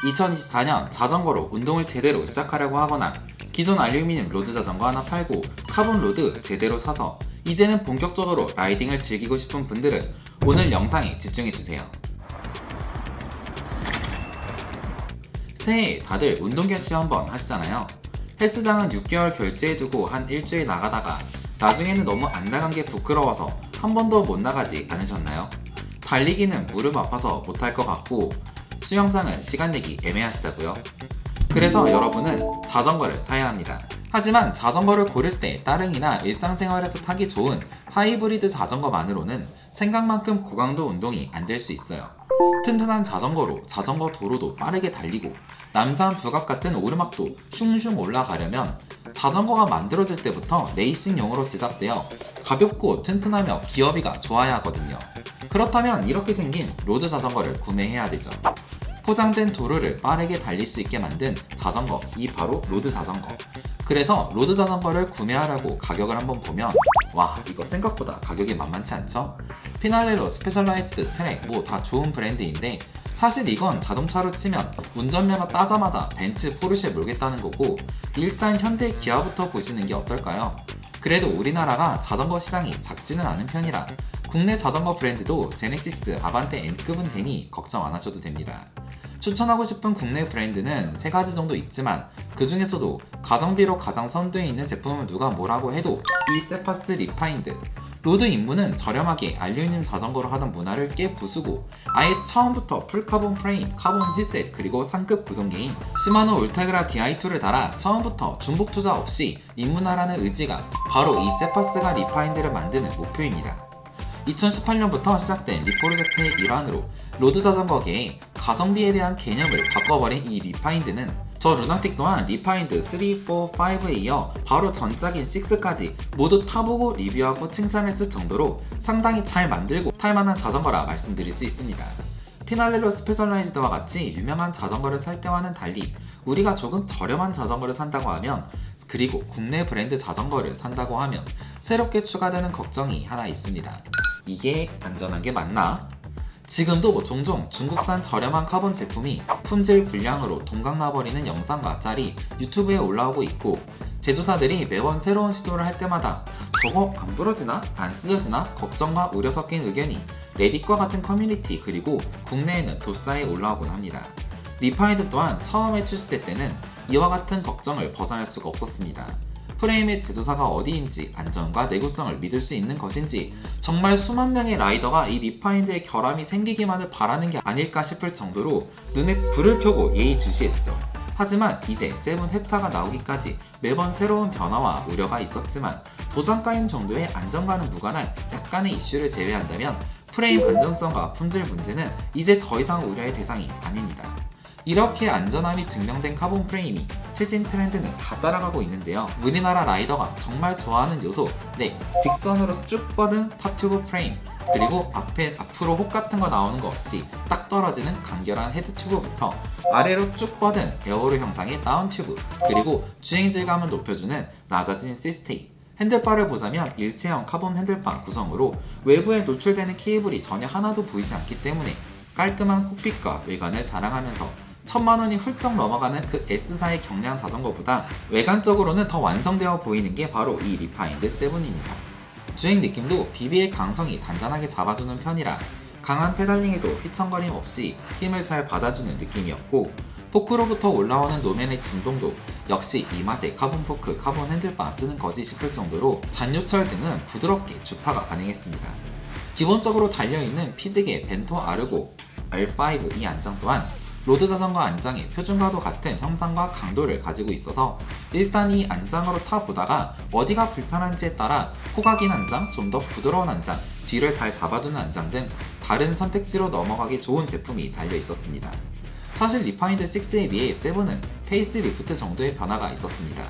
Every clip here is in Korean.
2024년 자전거로 운동을 제대로 시작하려고 하거나 기존 알루미늄 로드 자전거 하나 팔고 카본 로드 제대로 사서 이제는 본격적으로 라이딩을 즐기고 싶은 분들은 오늘 영상에 집중해주세요. 새해에 다들 운동 개시 한번 하시잖아요. 헬스장은 6개월 결제해두고 한 일주일 나가다가 나중에는 너무 안 나간 게 부끄러워서 한 번도 못 나가지 않으셨나요? 달리기는 무릎 아파서 못할 것 같고 수영장은 시간 내기 애매하시다고요? 그래서 여러분은 자전거를 타야 합니다. 하지만 자전거를 고를 때 따릉이나 일상생활에서 타기 좋은 하이브리드 자전거만으로는 생각만큼 고강도 운동이 안 될 수 있어요. 튼튼한 자전거로 자전거 도로도 빠르게 달리고 남산 북악 같은 오르막도 슝슝 올라가려면 자전거가 만들어질 때부터 레이싱용으로 제작되어 가볍고 튼튼하며 기어비가 좋아야 하거든요. 그렇다면 이렇게 생긴 로드 자전거를 구매해야 되죠. 포장된 도로를 빠르게 달릴 수 있게 만든 자전거, 이 바로 로드 자전거. 그래서 로드 자전거를 구매하려고 가격을 한번 보면 와, 이거 생각보다 가격이 만만치 않죠? 피날렐로, 스페셜라이즈드, 트랙 뭐 다 좋은 브랜드인데 사실 이건 자동차로 치면 운전면허 따자마자 벤츠, 포르쉐 몰겠다는 거고 일단 현대 기아부터 보시는 게 어떨까요? 그래도 우리나라가 자전거 시장이 작지는 않은 편이라 국내 자전거 브랜드도 제네시스, 아반떼, N급은 되니 걱정 안 하셔도 됩니다. 추천하고 싶은 국내 브랜드는 3가지 정도 있지만 그 중에서도 가성비로 가장 선두에 있는 제품을 누가 뭐라고 해도 이 세파스 리파인드. 로드 입문은 저렴하게 알루미늄 자전거로 하던 문화를 깨부수고 아예 처음부터 풀카본 프레임, 카본 휠셋 그리고 상급 구동계인 시마노 울테그라 DI2를 달아 처음부터 중복 투자 없이 입문하라는 의지가 바로 이 세파스가 리파인드를 만드는 목표입니다. 2018년부터 시작된 리프로젝트의 일환으로 로드 자전거계의 가성비에 대한 개념을 바꿔버린 이 리파인드는 저 루나틱 또한 리파인드 3, 4, 5에 이어 바로 전작인 6까지 모두 타보고 리뷰하고 칭찬했을 정도로 상당히 잘 만들고 탈만한 자전거라 말씀드릴 수 있습니다. 피날렐로 스페셜라이즈드와 같이 유명한 자전거를 살 때와는 달리 우리가 조금 저렴한 자전거를 산다고 하면 그리고 국내 브랜드 자전거를 산다고 하면 새롭게 추가되는 걱정이 하나 있습니다. 이게 안전한 게 맞나? 지금도 종종 중국산 저렴한 카본 제품이 품질 불량으로 동강나버리는 영상과 짤이 유튜브에 올라오고 있고 제조사들이 매번 새로운 시도를 할 때마다 저거 안 부러지나? 안 찢어지나? 걱정과 우려 섞인 의견이 레딧과 같은 커뮤니티 그리고 국내에는 도사에 올라오곤 합니다. 리파인드 또한 처음에 출시될 때는 이와 같은 걱정을 벗어날 수가 없었습니다. 프레임의 제조사가 어디인지 안전과 내구성을 믿을 수 있는 것인지 정말 수만 명의 라이더가 이 리파인드의 결함이 생기기만을 바라는 게 아닐까 싶을 정도로 눈에 불을 켜고 예의주시했죠. 하지만 이제 세븐 헵타가 나오기까지 매번 새로운 변화와 우려가 있었지만 도장가임 정도의 안정과는 무관한 약간의 이슈를 제외한다면 프레임 안전성과 품질 문제는 이제 더 이상 우려의 대상이 아닙니다. 이렇게 안전함이 증명된 카본 프레임이 최신 트렌드는 다 따라가고 있는데요. 우리나라 라이더가 정말 좋아하는 요소, 직선으로 쭉 뻗은 탑튜브 프레임, 그리고 앞으로 혹 같은 거 나오는 거 없이 딱 떨어지는 간결한 헤드 튜브부터 아래로 쭉 뻗은 에어로 형상의 다운 튜브, 그리고 주행 질감을 높여주는 낮아진 시스테이. 핸들바를 보자면 일체형 카본 핸들바 구성으로 외부에 노출되는 케이블이 전혀 하나도 보이지 않기 때문에 깔끔한 콕핏과 외관을 자랑하면서 1000만원이 훌쩍 넘어가는 그 S사의 경량 자전거보다 외관적으로는 더 완성되어 보이는 게 바로 이 리파인드 7입니다. 주행 느낌도 비비의 강성이 단단하게 잡아주는 편이라 강한 페달링에도 휘청거림 없이 힘을 잘 받아주는 느낌이었고 포크로부터 올라오는 노면의 진동도 역시 이 맛에 카본 포크, 카본 핸들바 쓰는 거지 싶을 정도로 잔요철 등은 부드럽게 주파가 가능했습니다. 기본적으로 달려있는 피직의 벤토 아르고 R5 이 안장 또한 로드 자전거 안장의 표준과도 같은 형상과 강도를 가지고 있어서 일단 이 안장으로 타보다가 어디가 불편한지에 따라 코가 긴 안장, 좀 더 부드러운 안장, 뒤를 잘 잡아두는 안장 등 다른 선택지로 넘어가기 좋은 제품이 달려 있었습니다. 사실 리파인드 6에 비해 7은 페이스 리프트 정도의 변화가 있었습니다.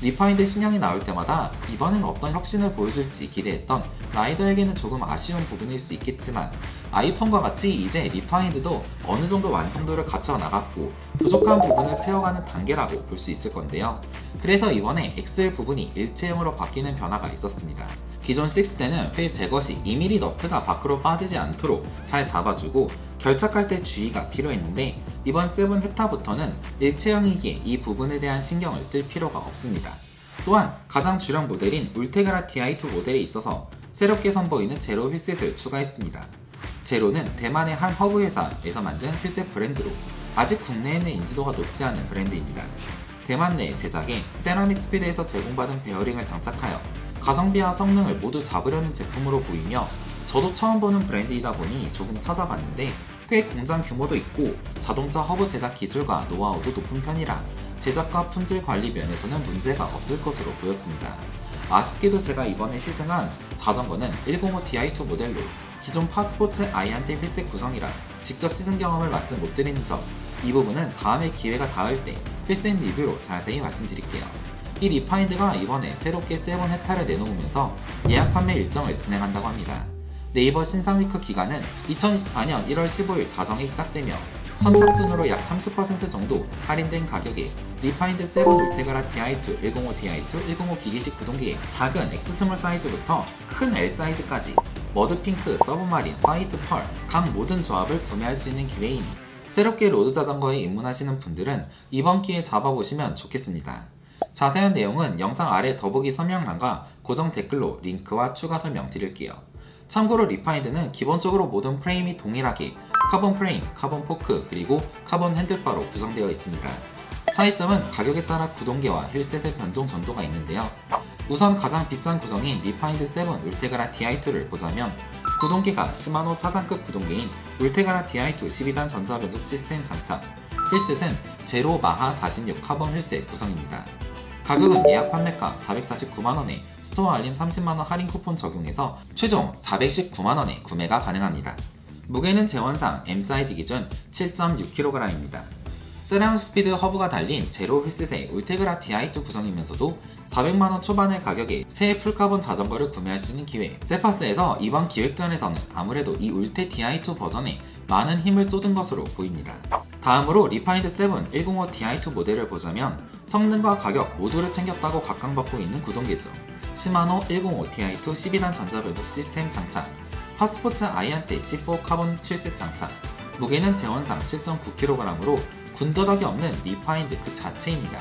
리파인드 신형이 나올 때마다 이번엔 어떤 혁신을 보여줄지 기대했던 라이더에게는 조금 아쉬운 부분일 수 있겠지만 아이폰과 같이 이제 리파인드도 어느 정도 완성도를 갖춰 나갔고 부족한 부분을 채워가는 단계라고 볼 수 있을 건데요. 그래서 이번에 엑셀 부분이 일체형으로 바뀌는 변화가 있었습니다. 기존 6대는 휠 제거 시 2mm 너트가 밖으로 빠지지 않도록 잘 잡아주고 결착할 때 주의가 필요했는데 이번 7 헥타부터는 일체형이기에 이 부분에 대한 신경을 쓸 필요가 없습니다. 또한 가장 주력 모델인 울테그라 Ti2 모델에 있어서 새롭게 선보이는 제로 휠셋을 추가했습니다. 제로는 대만의 한 허브 회사에서 만든 휠셋 브랜드로 아직 국내에는 인지도가 높지 않은 브랜드입니다. 대만 내 제작에 세라믹 스피드에서 제공받은 베어링을 장착하여 가성비와 성능을 모두 잡으려는 제품으로 보이며 저도 처음 보는 브랜드이다 보니 조금 찾아봤는데 꽤 공장 규모도 있고 자동차 허브 제작 기술과 노하우도 높은 편이라 제작과 품질 관리 면에서는 문제가 없을 것으로 보였습니다. 아쉽게도 제가 이번에 시승한 자전거는 105 Ti2 모델로 기존 파스포츠 아이한테 휠셋 구성이라 직접 시승 경험을 말씀 못 드리는 점, 이 부분은 다음에 기회가 닿을 때 휠셋 리뷰로 자세히 말씀드릴게요. 이 리파인드가 이번에 새롭게 7 헥타를 내놓으면서 예약 판매 일정을 진행한다고 합니다. 네이버 신상위크 기간은 2024년 1월 15일 자정에 시작되며 선착순으로 약 30% 정도 할인된 가격에 리파인드 7 울테그라 Ti2, 105 Ti2, 105 기계식 구동기의 작은 X 스몰 사이즈부터 큰 L 사이즈까지 머드핑크, 서브마린, 화이트 펄 각 모든 조합을 구매할 수 있는 기회이니 새롭게 로드 자전거에 입문하시는 분들은 이번 기회에 잡아보시면 좋겠습니다. 자세한 내용은 영상 아래 더보기 설명란과 고정 댓글로 링크와 추가 설명 드릴게요. 참고로 리파인드는 기본적으로 모든 프레임이 동일하게 카본 프레임, 카본 포크, 그리고 카본 핸들바로 구성되어 있습니다. 차이점은 가격에 따라 구동계와 휠셋의 변동 전도가 있는데요. 우선 가장 비싼 구성인 리파인드 7 울테그라 Ti2를 보자면 구동계가 시마노 차상급 구동계인 울테그라 Ti2 12단 전자변속 시스템 장착, 휠셋은 제로 마하 46 카본 휠셋 구성입니다. 가격은 예약 판매가 449만원에 스토어 알림 30만원 할인 쿠폰 적용해서 최종 419만원에 구매가 가능합니다. 무게는 재원상 M 사이즈 기준 7.6kg입니다. 세라믹 스피드 허브가 달린 제로 휠셋의 울테그라 Ti2 구성이면서도 400만원 초반의 가격에 새 풀카본 자전거를 구매할 수 있는 기회. 세파스에서 이번 기획전에서는 아무래도 이 울테 Ti2 버전에 많은 힘을 쏟은 것으로 보입니다. 다음으로 리파인드 7 105 Ti2 모델을 보자면 성능과 가격 모두를 챙겼다고 각광받고 있는 구동계죠. 시마노 105 Ti2 12단 전자변속 시스템 장착, 파스포츠 아이한테 C4 카본 휠셋 장착, 무게는 재원상 7.9kg으로 군더더기 없는 리파인드 그 자체입니다.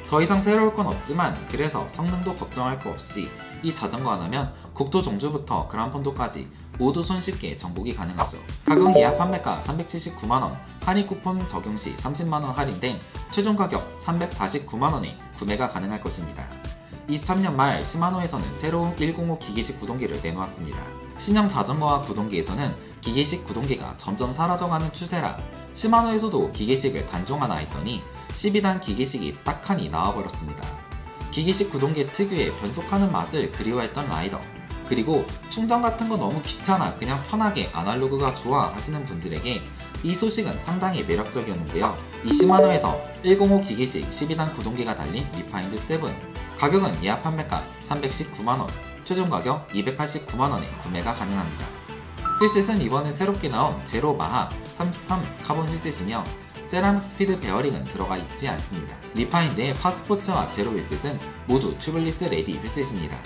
더 이상 새로울 건 없지만 그래서 성능도 걱정할 거 없이 이 자전거 하나면 국도 종주부터 그란폰도까지 모두 손쉽게 정복이 가능하죠. 가격 예약 판매가 379만원, 할인 쿠폰 적용 시 30만원 할인된 최종 가격 349만원에 구매가 가능할 것입니다. 23년 말 시마노에서는 새로운 105 기계식 구동기를 내놓았습니다. 신형 자전거와 구동기에서는 기계식 구동기가 점점 사라져가는 추세라 시마노에서도 기계식을 단종하나 했더니 12단 기계식이 딱하니 나와버렸습니다. 기계식 구동기 특유의 변속하는 맛을 그리워했던 라이더, 그리고 충전 같은 거 너무 귀찮아 그냥 편하게 아날로그가 좋아 하시는 분들에게 이 소식은 상당히 매력적이었는데요. 이 시마노에서 105 기계식 12단 구동기가 달린 리파인드 7, 가격은 예약 판매가 319만원, 최종 가격 289만원에 구매가 가능합니다. 휠셋은 이번에 새롭게 나온 제로 마하 33 카본 휠셋이며 세라믹 스피드 베어링은 들어가 있지 않습니다. 리파인드의 파스포츠와 제로 휠셋은 모두 튜블리스 레디 휠셋입니다.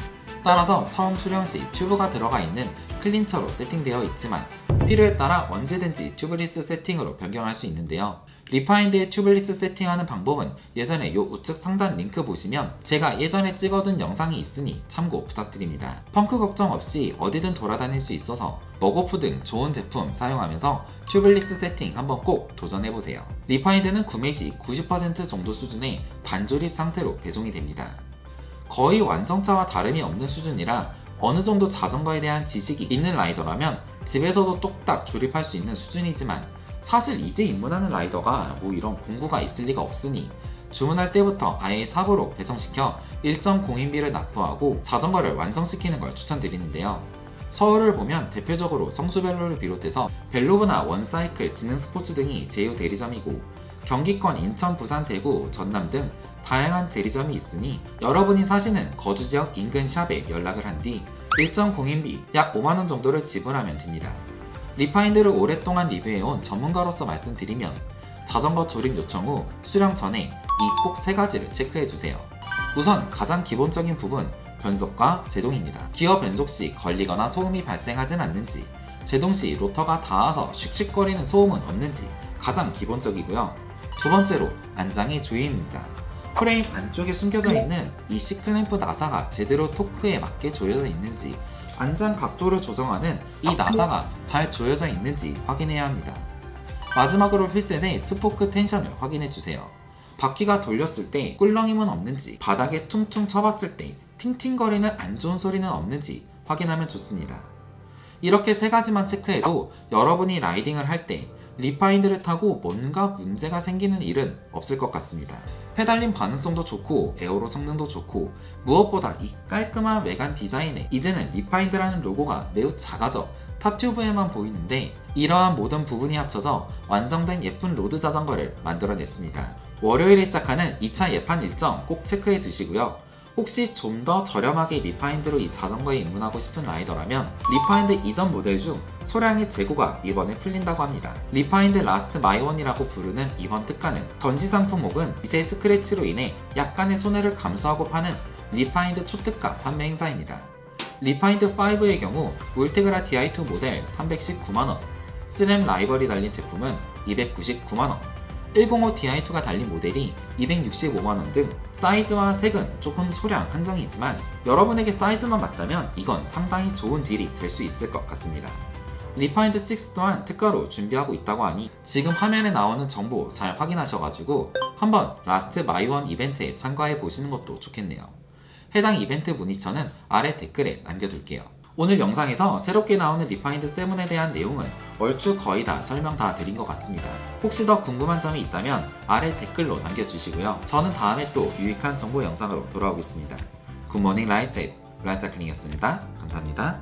따라서 처음 수령 시 튜브가 들어가 있는 클린처로 세팅되어 있지만 필요에 따라 언제든지 튜블리스 세팅으로 변경할 수 있는데요. 리파인드의 튜블리스 세팅하는 방법은 예전에 요 우측 상단 링크 보시면 제가 예전에 찍어둔 영상이 있으니 참고 부탁드립니다. 펑크 걱정 없이 어디든 돌아다닐 수 있어서 머거프 등 좋은 제품 사용하면서 튜블리스 세팅 한번 꼭 도전해보세요. 리파인드는 구매 시 90% 정도 수준의 반조립 상태로 배송이 됩니다. 거의 완성차와 다름이 없는 수준이라 어느 정도 자전거에 대한 지식이 있는 라이더라면 집에서도 똑딱 조립할 수 있는 수준이지만 사실 이제 입문하는 라이더가 뭐 이런 공구가 있을 리가 없으니 주문할 때부터 아예 삽으로 배송시켜 일정 공인비를 납부하고 자전거를 완성시키는 걸 추천드리는데요. 서울을 보면 대표적으로 성수벨로를 비롯해서 벨로브나 원사이클, 지능스포츠 등이 제휴 대리점이고 경기권 인천, 부산, 대구, 전남 등 다양한 대리점이 있으니 여러분이 사시는 거주지역 인근 샵에 연락을 한 뒤 일정 공인비 약 5만원 정도를 지불하면 됩니다. 리파인드를 오랫동안 리뷰해온 전문가로서 말씀드리면 자전거 조립 요청 후 수령 전에 이 꼭 3가지를 체크해주세요. 우선 가장 기본적인 부분 변속과 제동입니다. 기어 변속 시 걸리거나 소음이 발생하진 않는지, 제동 시 로터가 닿아서 슉슉거리는 소음은 없는지 가장 기본적이고요. 두 번째로 안장의 조임입니다. 프레임 안쪽에 숨겨져 있는 이 C클램프 나사가 제대로 토크에 맞게 조여져 있는지, 안장 각도를 조정하는 이 나사가 잘 조여져 있는지 확인해야 합니다. 마지막으로 휠셋의 스포크 텐션을 확인해주세요. 바퀴가 돌렸을 때 꿀렁임은 없는지, 바닥에 퉁퉁 쳐봤을 때 팅팅거리는 안 좋은 소리는 없는지 확인하면 좋습니다. 이렇게 세 가지만 체크해도 여러분이 라이딩을 할 때 리파인드를 타고 뭔가 문제가 생기는 일은 없을 것 같습니다. 페달링 반응성도 좋고 에어로 성능도 좋고 무엇보다 이 깔끔한 외관 디자인에 이제는 리파인드라는 로고가 매우 작아져 탑튜브에만 보이는데 이러한 모든 부분이 합쳐져 완성된 예쁜 로드 자전거를 만들어냈습니다. 월요일에 시작하는 2차 예판 일정 꼭 체크해 두시고요. 혹시 좀 더 저렴하게 리파인드로 이 자전거에 입문하고 싶은 라이더라면 리파인드 이전 모델 중 소량의 재고가 이번에 풀린다고 합니다. 리파인드 라스트 마이원이라고 부르는 이번 특가는 전시상품 혹은 미세 스크래치로 인해 약간의 손해를 감수하고 파는 리파인드 초특가 판매 행사입니다. 리파인드 5의 경우 울테그라 DI2 모델 319만원, 스램 라이벌이 달린 제품은 299만원, 105 DI2가 달린 모델이 265만원 등 사이즈와 색은 조금 소량 한정이지만 여러분에게 사이즈만 맞다면 이건 상당히 좋은 딜이 될 수 있을 것 같습니다. 리파인드 6 또한 특가로 준비하고 있다고 하니 지금 화면에 나오는 정보 잘 확인하셔가지고 한번 라스트 마이원 이벤트에 참가해 보시는 것도 좋겠네요. 해당 이벤트 문의처는 아래 댓글에 남겨둘게요. 오늘 영상에서 새롭게 나오는 리파인드 7에 대한 내용은 얼추 거의 다 설명 다 드린 것 같습니다. 혹시 더 궁금한 점이 있다면 아래 댓글로 남겨주시고요. 저는 다음에 또 유익한 정보 영상으로 돌아오겠습니다. 굿모닝 라이셋 블라인사클링이었습니다. 감사합니다.